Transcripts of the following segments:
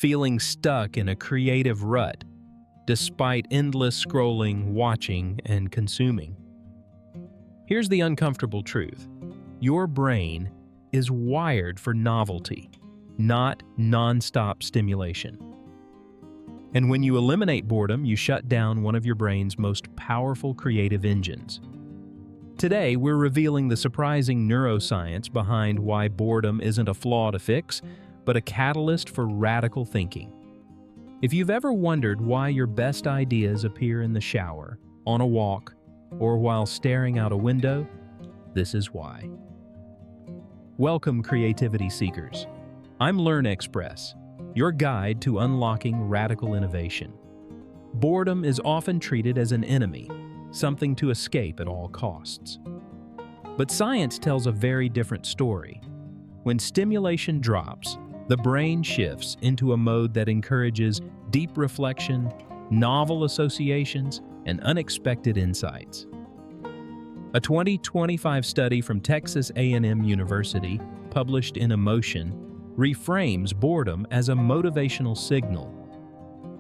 feeling stuck in a creative rut, despite endless scrolling, watching, and consuming. Here's the uncomfortable truth. Your brain is wired for novelty, not non-stop stimulation. And when you eliminate boredom, you shut down one of your brain's most powerful creative engines. Today, we're revealing the surprising neuroscience behind why boredom isn't a flaw to fix, but a catalyst for radical thinking. If you've ever wondered why your best ideas appear in the shower, on a walk, or while staring out a window, this is why. Welcome, creativity seekers. I'm Learn Express, your guide to unlocking radical innovation. Boredom is often treated as an enemy, something to escape at all costs. But science tells a very different story. When stimulation drops, the brain shifts into a mode that encourages deep reflection, novel associations, and unexpected insights. A 2025 study from Texas A&M University, published in Emotion, reframes boredom as a motivational signal.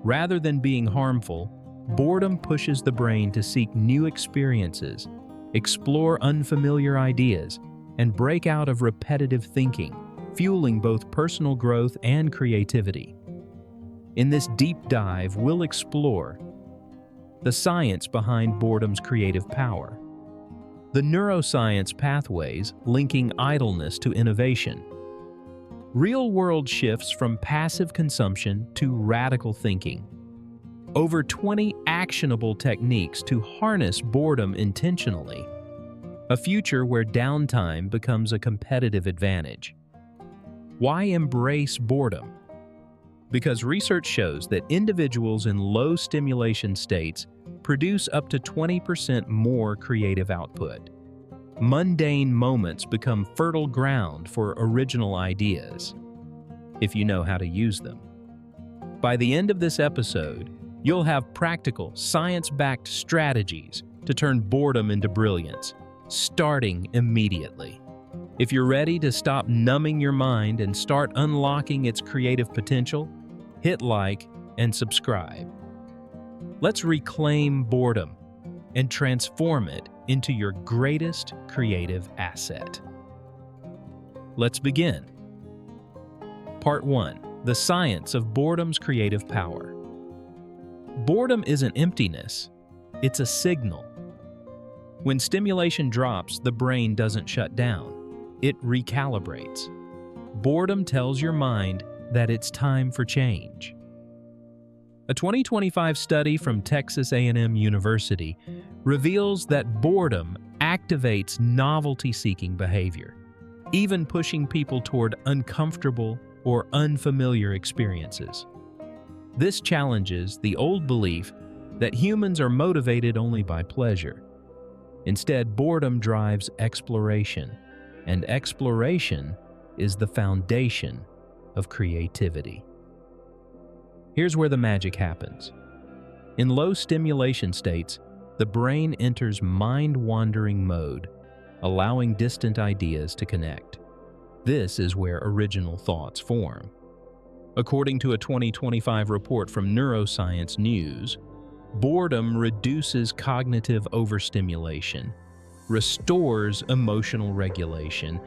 Rather than being harmful, boredom pushes the brain to seek new experiences, explore unfamiliar ideas, and break out of repetitive thinking, fueling both personal growth and creativity. In this deep dive, we'll explore the science behind boredom's creative power, the neuroscience pathways linking idleness to innovation, real-world shifts from passive consumption to radical thinking, over 20 actionable techniques to harness boredom intentionally, a future where downtime becomes a competitive advantage. Why embrace boredom? Because research shows that individuals in low stimulation states produce up to 20% more creative output. Mundane moments become fertile ground for original ideas, if you know how to use them. By the end of this episode, you'll have practical, science-backed strategies to turn boredom into brilliance, starting immediately. If you're ready to stop numbing your mind and start unlocking its creative potential, hit like and subscribe. Let's reclaim boredom and transform it into your greatest creative asset. Let's begin. Part 1. The science of boredom's creative power. Boredom isn't emptiness, it's a signal. When stimulation drops, the brain doesn't shut down, it recalibrates. Boredom tells your mind that it's time for change. A 2025 study from Texas A&M University reveals that boredom activates novelty-seeking behavior, even pushing people toward uncomfortable or unfamiliar experiences. This challenges the old belief that humans are motivated only by pleasure. Instead, boredom drives exploration, and exploration is the foundation of creativity. Here's where the magic happens. In low stimulation states, the brain enters mind-wandering mode, allowing distant ideas to connect. This is where original thoughts form. According to a 2025 report from Neuroscience News, boredom reduces cognitive overstimulation, restores emotional regulation,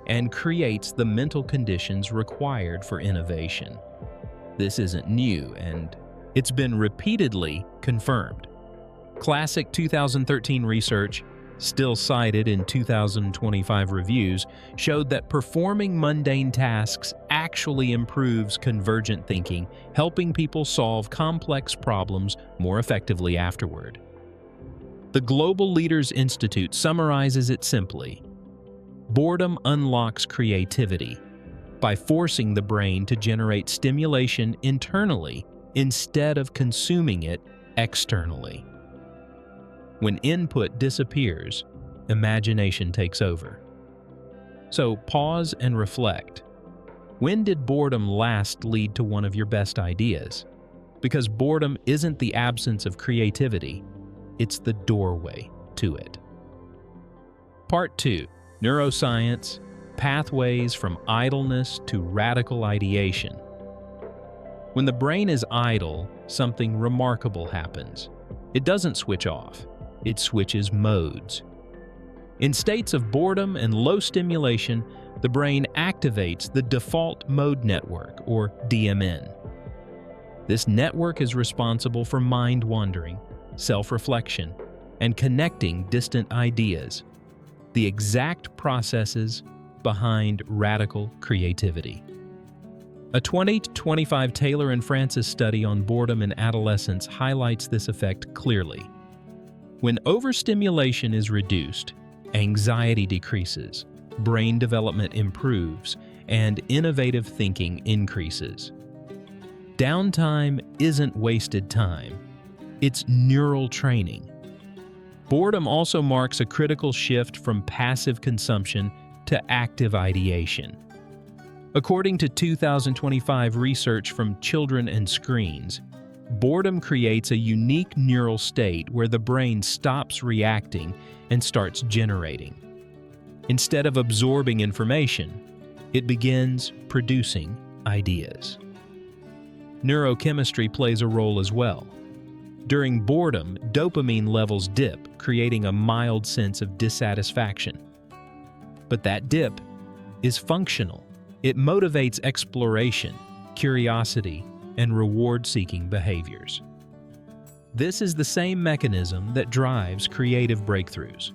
and creates the mental conditions required for innovation. This isn't new, and it's been repeatedly confirmed. Classic 2013 research, still cited in 2025 reviews, showed that performing mundane tasks actually improves convergent thinking, helping people solve complex problems more effectively afterward. The Global Leaders Institute summarizes it simply: boredom unlocks creativity by forcing the brain to generate stimulation internally instead of consuming it externally. When input disappears, imagination takes over. So pause and reflect. When did boredom last lead to one of your best ideas? Because boredom isn't the absence of creativity, it's the doorway to it. Part 2. Neuroscience, pathways from idleness to radical ideation. When the brain is idle, something remarkable happens. It doesn't switch off, it switches modes. In states of boredom and low stimulation, the brain activates the default mode network, or DMN. This network is responsible for mind wandering, self-reflection, and connecting distant ideas, the exact processes behind radical creativity. A 2025 Taylor and Francis study on boredom in adolescence highlights this effect clearly. When overstimulation is reduced, anxiety decreases, brain development improves, and innovative thinking increases. Downtime isn't wasted time, it's neural training. Boredom also marks a critical shift from passive consumption to active ideation. According to 2025 research from Children and Screens, boredom creates a unique neural state where the brain stops reacting and starts generating. Instead of absorbing information, it begins producing ideas. Neurochemistry plays a role as well. During boredom, dopamine levels dip, creating a mild sense of dissatisfaction. But that dip is functional. It motivates exploration, curiosity, and reward-seeking behaviors. This is the same mechanism that drives creative breakthroughs.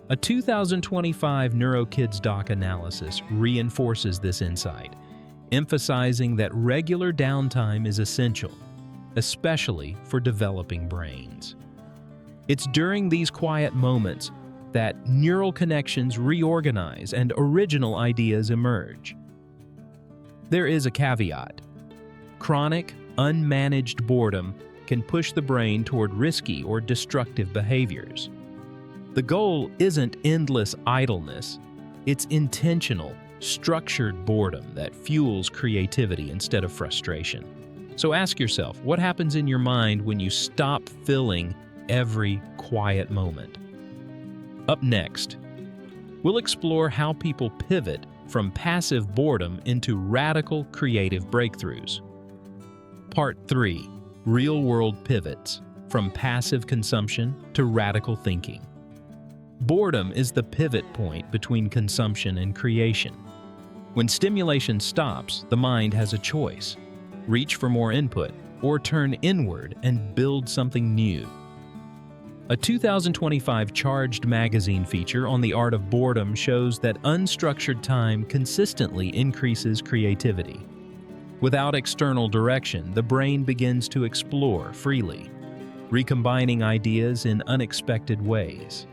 A 2025 NeuroKids doc analysis reinforces this insight, emphasizing that regular downtime is essential, especially for developing brains. It's during these quiet moments that neural connections reorganize and original ideas emerge. There is a caveat. Chronic, unmanaged boredom can push the brain toward risky or destructive behaviors. The goal isn't endless idleness, it's intentional, structured boredom that fuels creativity instead of frustration. So ask yourself, what happens in your mind when you stop filling every quiet moment? Up next, we'll explore how people pivot from passive boredom into radical creative breakthroughs. Part 3. Real-world pivots, from passive consumption to radical thinking. Boredom is the pivot point between consumption and creation. When stimulation stops, the mind has a choice: reach for more input or turn inward and build something new. A 2025 Charged magazine feature on the art of boredom shows that unstructured time consistently increases creativity. Without external direction, the brain begins to explore freely, recombining ideas in unexpected ways.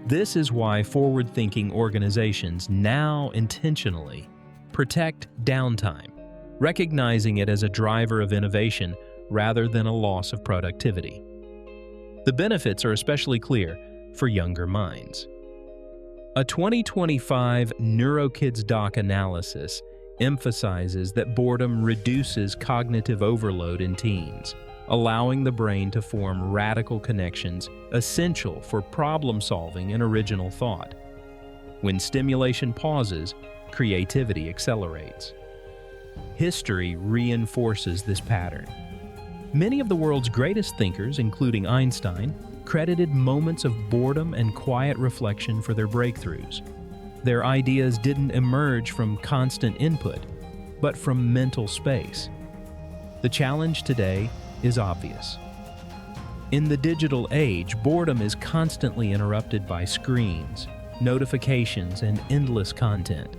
This is why forward-thinking organizations now intentionally protect downtime, recognizing it as a driver of innovation rather than a loss of productivity. The benefits are especially clear for younger minds. A 2025 NeuroKids doc analysis emphasizes that boredom reduces cognitive overload in teens, allowing the brain to form radical connections essential for problem-solving and original thought. When stimulation pauses, creativity accelerates. History reinforces this pattern. Many of the world's greatest thinkers, including Einstein, credited moments of boredom and quiet reflection for their breakthroughs. Their ideas didn't emerge from constant input, but from mental space. The challenge today is obvious. In the digital age, boredom is constantly interrupted by screens, notifications, and endless content.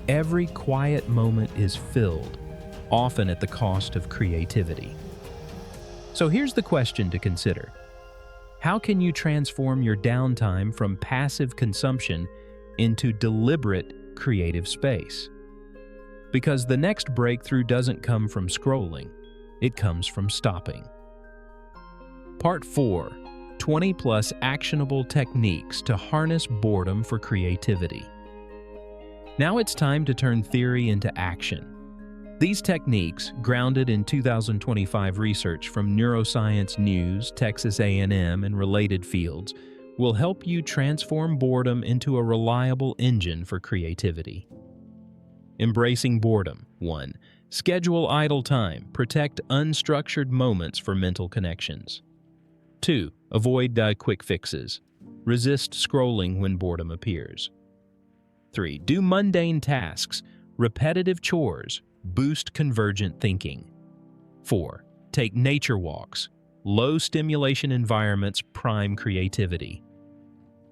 Every quiet moment is filled, often at the cost of creativity. So here's the question to consider. How can you transform your downtime from passive consumption into deliberate creative space? Because the next breakthrough doesn't come from scrolling, it comes from stopping. Part 4. 20+ actionable techniques to harness boredom for creativity. Now it's time to turn theory into action. These techniques, grounded in 2025 research from Neuroscience News, Texas A&M, and related fields, will help you transform boredom into a reliable engine for creativity. Embracing boredom. 1. Schedule idle time. Protect unstructured moments for mental connections. 2. Avoid quick fixes. Resist scrolling when boredom appears. 3. Do mundane tasks. Repetitive chores boost convergent thinking. 4. Take nature walks. Low stimulation environments prime creativity.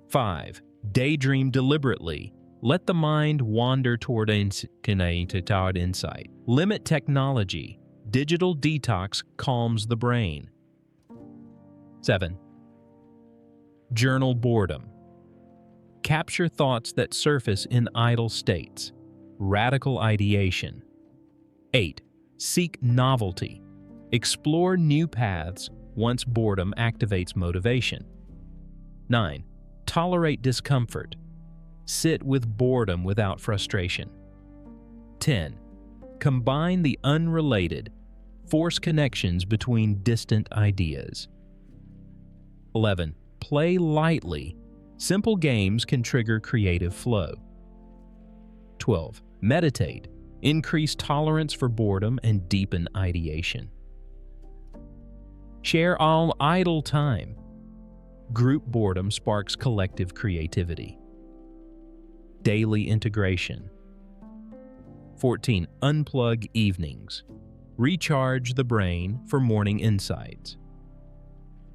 5. Daydream deliberately. Let the mind wander toward insight. Limit technology. Digital detox calms the brain. 7. Journal boredom. Capture thoughts that surface in idle states. Radical ideation. 8. Seek novelty. Explore new paths once boredom activates motivation. 9. Tolerate discomfort. Sit with boredom without frustration. 10. Combine the unrelated. Force connections between distant ideas. 11. Play lightly. Simple games can trigger creative flow. 12. Meditate. Increase tolerance for boredom and deepen ideation. Share all idle time. Group boredom sparks collective creativity. Daily integration. 14. Unplug evenings. Recharge the brain for morning insights.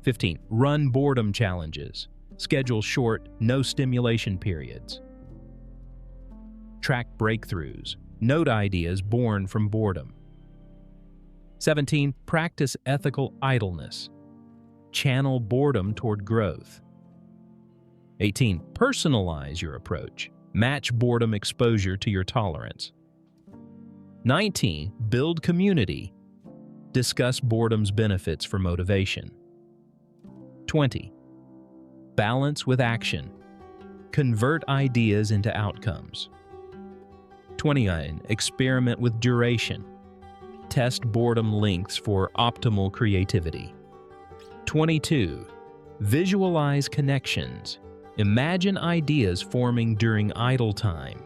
15. Run boredom challenges. Schedule short, no-stimulation periods. Track breakthroughs. Note ideas born from boredom. 17. Practice ethical idleness. Channel boredom toward growth. 18. Personalize your approach. Match boredom exposure to your tolerance. 19. Build community. Discuss boredom's benefits for motivation. 20. Balance with action. Convert ideas into outcomes. 29. Experiment with duration. Test boredom lengths for optimal creativity. 22. Visualize connections. Imagine ideas forming during idle time.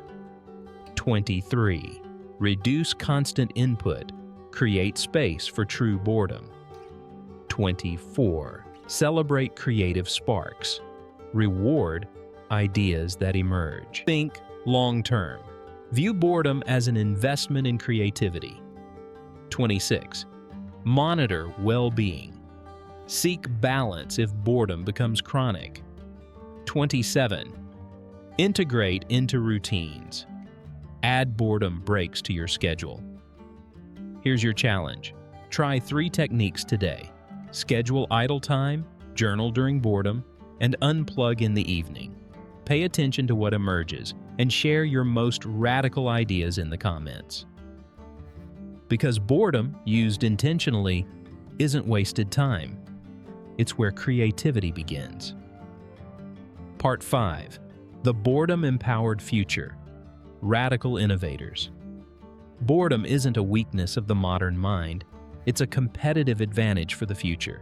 23. Reduce constant input. Create space for true boredom. 24. Celebrate creative sparks. Reward ideas that emerge. Think long-term. View boredom as an investment in creativity. 26. Monitor well-being. Seek balance if boredom becomes chronic. 27. Integrate into routines. Add boredom breaks to your schedule. Here's your challenge. Try 3 techniques today. Schedule idle time, journal during boredom, and unplug in the evening. Pay attention to what emerges and share your most radical ideas in the comments. Because boredom, used intentionally, isn't wasted time. It's where creativity begins. Part 5. The Boredom-Empowered Future. Radical Innovators. Boredom isn't a weakness of the modern mind. It's a competitive advantage for the future.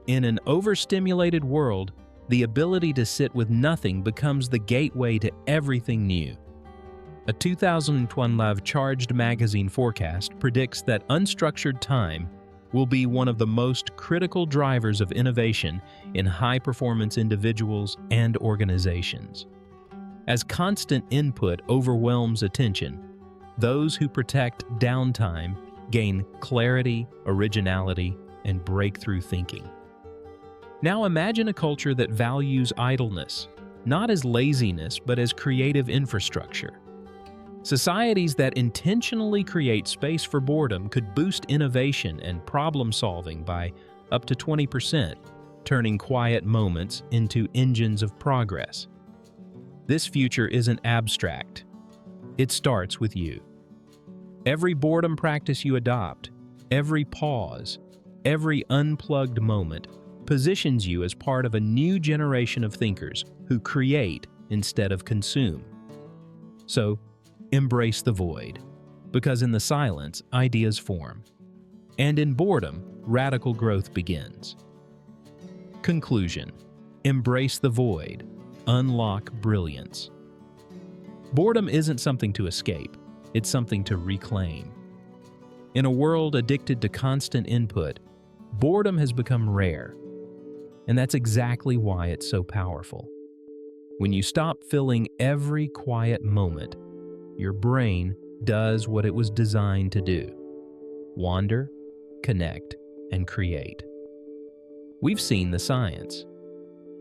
In an overstimulated world, the ability to sit with nothing becomes the gateway to everything new. A 2012 Charged magazine forecast predicts that unstructured time will be one of the most critical drivers of innovation in high-performance individuals and organizations. As constant input overwhelms attention, those who protect downtime gain clarity, originality, and breakthrough thinking. Now imagine a culture that values idleness, not as laziness but as creative infrastructure. Societies that intentionally create space for boredom could boost innovation and problem-solving by up to 20%, turning quiet moments into engines of progress. This future isn't abstract. It starts with you. Every boredom practice you adopt, every pause, every unplugged moment positions you as part of a new generation of thinkers who create instead of consume. So, embrace the void, because in the silence, ideas form. And in boredom, radical growth begins. Conclusion. Embrace the void. Unlock brilliance. Boredom isn't something to escape. It's something to reclaim. In a world addicted to constant input, boredom has become rare. And that's exactly why it's so powerful. When you stop filling every quiet moment, your brain does what it was designed to do: wander, connect, and create. We've seen the science.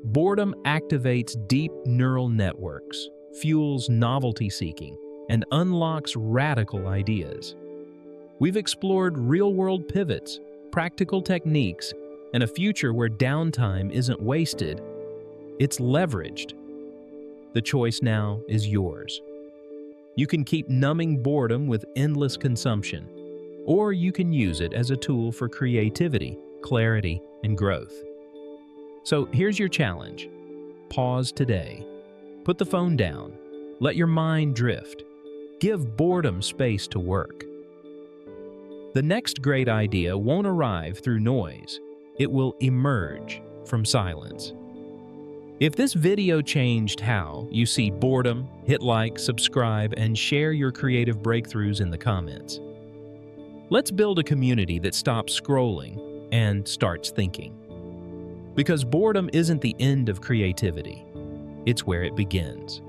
Boredom activates deep neural networks, fuels novelty seeking, and unlocks radical ideas. We've explored real-world pivots, practical techniques, and a future where downtime isn't wasted, it's leveraged. The choice now is yours. You can keep numbing boredom with endless consumption, or you can use it as a tool for creativity, clarity, and growth. So here's your challenge. Pause today. Put the phone down. Let your mind drift. Give boredom space to work. The next great idea won't arrive through noise. It will emerge from silence. If this video changed how you see boredom, hit like, subscribe, and share your creative breakthroughs in the comments. Let's build a community that stops scrolling and starts thinking. Because boredom isn't the end of creativity, it's where it begins.